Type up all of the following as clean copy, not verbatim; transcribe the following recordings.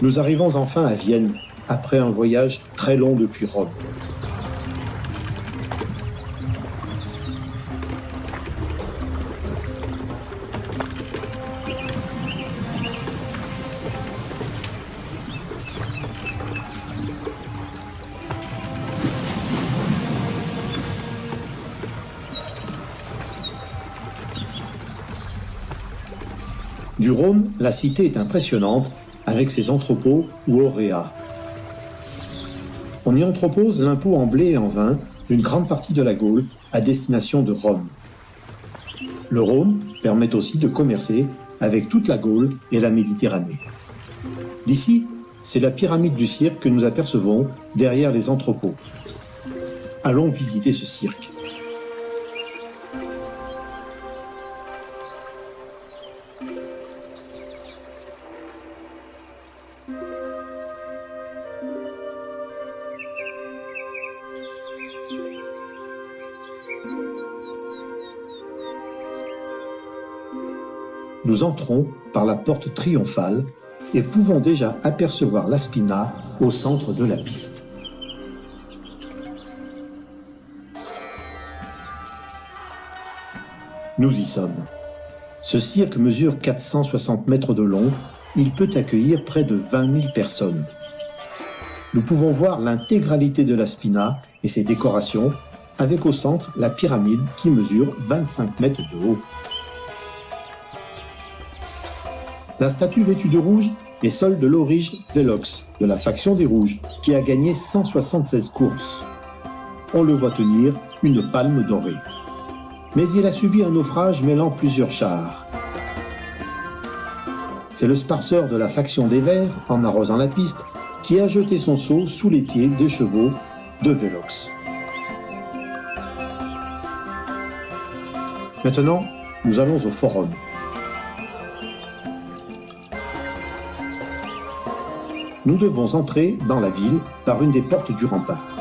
Nous arrivons enfin à Vienne, après un voyage très long depuis Rome. Du Rhône, la cité est impressionnante avec ses entrepôts ou auréas. On y entrepose l'impôt en blé et en vin d'une grande partie de la Gaule à destination de Rome. Le Rhône permet aussi de commercer avec toute la Gaule et la Méditerranée. D'ici, c'est la pyramide du cirque que nous apercevons derrière les entrepôts. Allons visiter ce cirque. Nous entrons par la porte triomphale et pouvons déjà apercevoir la Spina au centre de la piste. Nous y sommes. Ce cirque mesure 460 mètres de long. Il peut accueillir près de 20 000 personnes. Nous pouvons voir l'intégralité de la Spina et ses décorations, avec au centre la pyramide qui mesure 25 mètres de haut. La statue vêtue de rouge est celle de Laurige Velox, de la faction des Rouges, qui a gagné 176 courses. On le voit tenir une palme dorée. Mais il a subi un naufrage mêlant plusieurs chars. C'est le sparceur de la faction des Verts, en arrosant la piste, qui a jeté son seau sous les pieds des chevaux de Velox. Maintenant, nous allons au Forum. Nous devons entrer dans la ville par une des portes du rempart.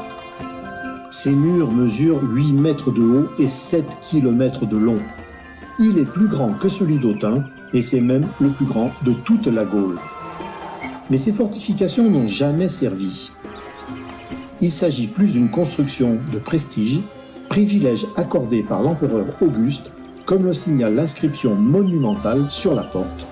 Ces murs mesurent 8 mètres de haut et 7 km de long. Il est plus grand que celui d'Autun et c'est même le plus grand de toute la Gaule. Mais ces fortifications n'ont jamais servi. Il s'agit plus d'une construction de prestige, privilège accordé par l'empereur Auguste, comme le signale l'inscription monumentale sur la porte.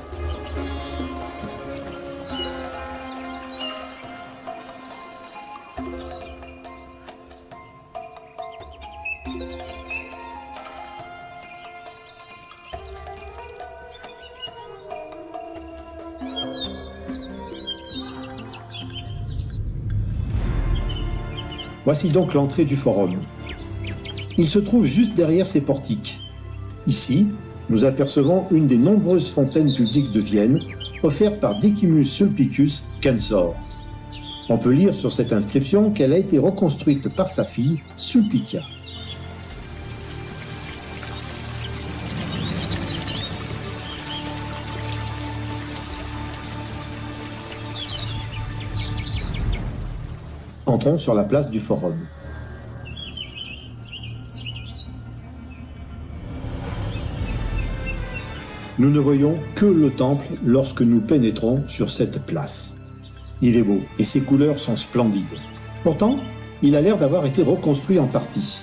Voici donc l'entrée du Forum. Il se trouve juste derrière ces portiques. Ici, nous apercevons une des nombreuses fontaines publiques de Vienne, offerte par Decimus Sulpicius Censor. On peut lire sur cette inscription qu'elle a été reconstruite par sa fille Sulpicia. Entrons sur la place du Forum. Nous ne voyons que le temple lorsque nous pénétrons sur cette place. Il est beau et ses couleurs sont splendides. Pourtant, il a l'air d'avoir été reconstruit en partie.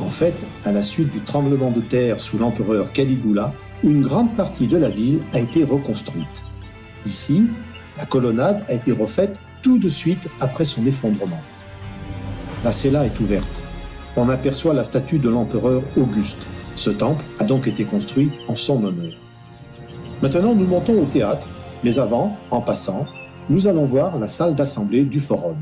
En fait, à la suite du tremblement de terre sous l'empereur Caligula, une grande partie de la ville a été reconstruite. Ici, la colonnade a été refaite tout de suite après son effondrement. La cella est ouverte. On aperçoit la statue de l'empereur Auguste. Ce temple a donc été construit en son honneur. Maintenant, nous montons au théâtre, mais avant, en passant, nous allons voir la salle d'assemblée du Forum.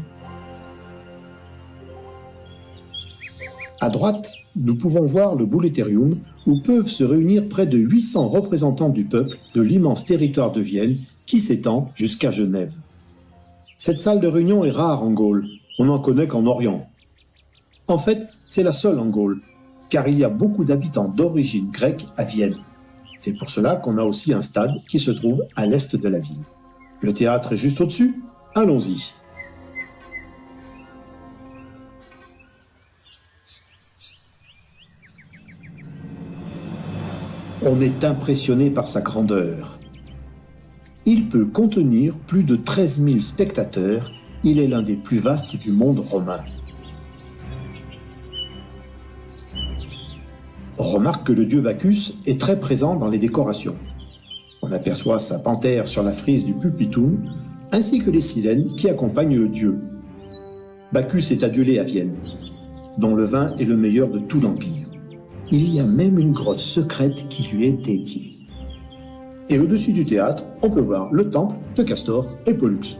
À droite, nous pouvons voir le Bouleuterium, où peuvent se réunir près de 800 représentants du peuple de l'immense territoire de Vienne qui s'étend jusqu'à Genève. Cette salle de réunion est rare en Gaule, on n'en connaît qu'en Orient. En fait, c'est la seule en Gaule, car il y a beaucoup d'habitants d'origine grecque à Vienne. C'est pour cela qu'on a aussi un stade qui se trouve à l'est de la ville. Le théâtre est juste au-dessus, allons-y. On est impressionné par sa grandeur. Il peut contenir plus de 13 000 spectateurs. Il est l'un des plus vastes du monde romain. On remarque que le dieu Bacchus est très présent dans les décorations. On aperçoit sa panthère sur la frise du pulpitum, ainsi que les silènes qui accompagnent le dieu. Bacchus est adulé à Vienne, dont le vin est le meilleur de tout l'Empire. Il y a même une grotte secrète qui lui est dédiée. Et au-dessus du théâtre, on peut voir le temple de Castor et Pollux.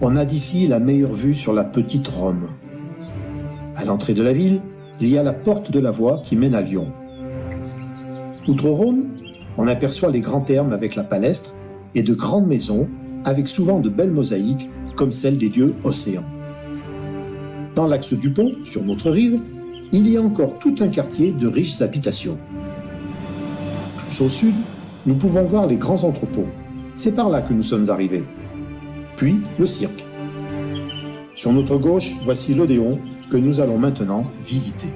On a d'ici la meilleure vue sur la petite Rome. À l'entrée de la ville, il y a la porte de la Voie qui mène à Lyon. Outre Rome, on aperçoit les grands thermes avec la palestre et de grandes maisons avec souvent de belles mosaïques comme celle des dieux Océans. Dans l'axe du pont, sur notre rive, il y a encore tout un quartier de riches habitations. Plus au sud, nous pouvons voir les grands entrepôts. C'est par là que nous sommes arrivés. Puis le cirque. Sur notre gauche, voici l'Odéon que nous allons maintenant visiter.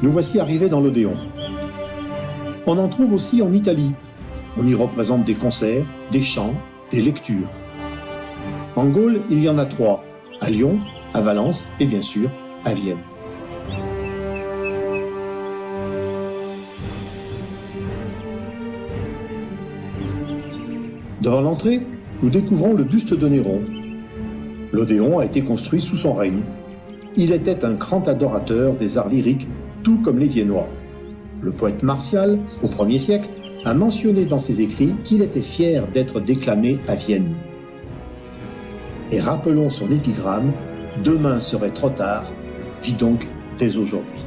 Nous voici arrivés dans l'Odéon. On en trouve aussi en Italie. On y représente des concerts, des chants, des lectures. En Gaule, il y en a 3, à Lyon, à Valence et bien sûr à Vienne. Devant l'entrée, nous découvrons le buste de Néron. L'Odéon a été construit sous son règne. Il était un grand adorateur des arts lyriques, tout comme les Viennois. Le poète Martial, au 1er siècle, a mentionné dans ses écrits qu'il était fier d'être déclamé à Vienne. Et rappelons son épigramme « Demain serait trop tard », vit donc dès aujourd'hui.